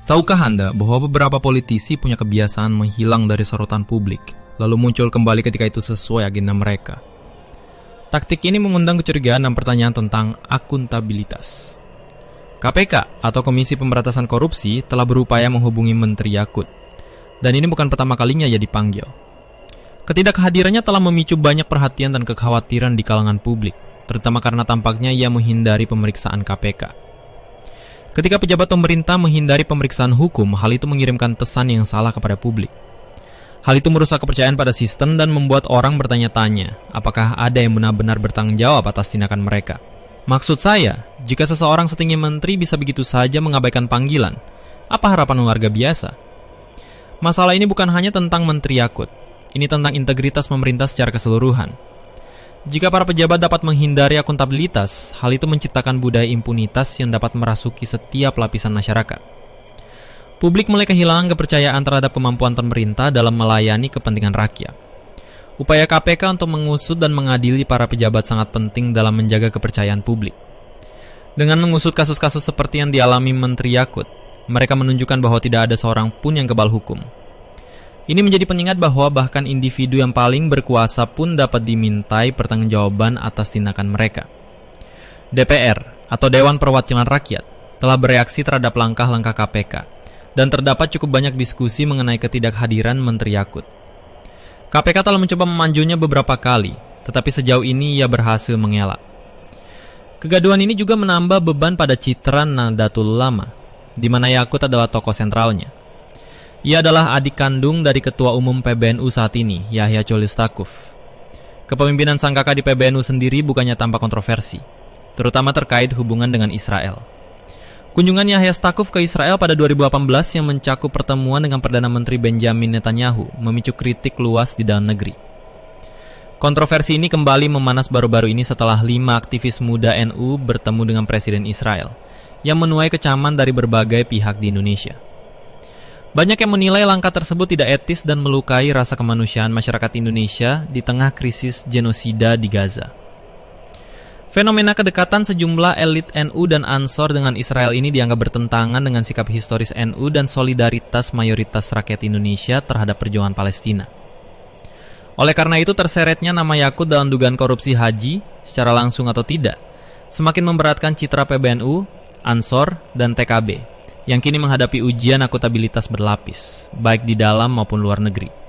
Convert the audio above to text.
Tahukah Anda bahwa beberapa politisi punya kebiasaan menghilang dari sorotan publik, lalu muncul kembali ketika itu sesuai agenda mereka? Taktik ini mengundang kecurigaan dan pertanyaan tentang akuntabilitas. KPK atau Komisi Pemberantasan Korupsi telah berupaya menghubungi Menteri Yakut, dan ini bukan pertama kalinya ia dipanggil. Ketidakhadirannya telah memicu banyak perhatian dan kekhawatiran di kalangan publik, terutama karena tampaknya ia menghindari pemeriksaan KPK. Ketika pejabat pemerintah menghindari pemeriksaan hukum, hal itu mengirimkan pesan yang salah kepada publik. Hal itu merusak kepercayaan pada sistem dan membuat orang bertanya-tanya, apakah ada yang benar-benar bertanggung jawab atas tindakan mereka. Maksud saya, jika seseorang setinggi menteri bisa begitu saja mengabaikan panggilan, apa harapan warga biasa? Masalah ini bukan hanya tentang Menteri Yakut, ini tentang integritas pemerintah secara keseluruhan. Jika para pejabat dapat menghindari akuntabilitas, hal itu menciptakan budaya impunitas yang dapat merasuki setiap lapisan masyarakat. Publik mulai kehilangan kepercayaan terhadap kemampuan pemerintah dalam melayani kepentingan rakyat. Upaya KPK untuk mengusut dan mengadili para pejabat sangat penting dalam menjaga kepercayaan publik. Dengan mengusut kasus-kasus seperti yang dialami Menteri Yakut, mereka menunjukkan bahwa tidak ada seorang pun yang kebal hukum. Ini menjadi pengingat bahwa bahkan individu yang paling berkuasa pun dapat dimintai pertanggungjawaban atas tindakan mereka. DPR atau Dewan Perwakilan Rakyat telah bereaksi terhadap langkah-langkah KPK dan terdapat cukup banyak diskusi mengenai ketidakhadiran Menteri Yakut. KPK telah mencoba memanjunya beberapa kali, tetapi sejauh ini ia berhasil mengelak. Kegaduhan ini juga menambah beban pada citra Nahdlatul Ulama, di mana Yakut adalah tokoh sentralnya. Ia adalah adik kandung dari Ketua Umum PBNU saat ini, Yahya Cholis Stakuf. Kepemimpinan sang kakak di PBNU sendiri bukannya tanpa kontroversi, terutama terkait hubungan dengan Israel. Kunjungan Yahya Stakuf ke Israel pada 2018 yang mencakup pertemuan dengan Perdana Menteri Benjamin Netanyahu memicu kritik luas di dalam negeri. Kontroversi ini kembali memanas baru-baru ini setelah 5 aktivis muda NU bertemu dengan Presiden Israel, yang menuai kecaman dari berbagai pihak di Indonesia. Banyak yang menilai langkah tersebut tidak etis dan melukai rasa kemanusiaan masyarakat Indonesia di tengah krisis genosida di Gaza. Fenomena kedekatan sejumlah elit NU dan Ansor dengan Israel ini dianggap bertentangan dengan sikap historis NU dan solidaritas mayoritas rakyat Indonesia terhadap perjuangan Palestina. Oleh karena itu terseretnya nama Yakut dalam dugaan korupsi haji, secara langsung atau tidak, semakin memberatkan citra PBNU, Ansor, dan TKB, yang kini menghadapi ujian akuntabilitas berlapis, baik di dalam maupun luar negeri.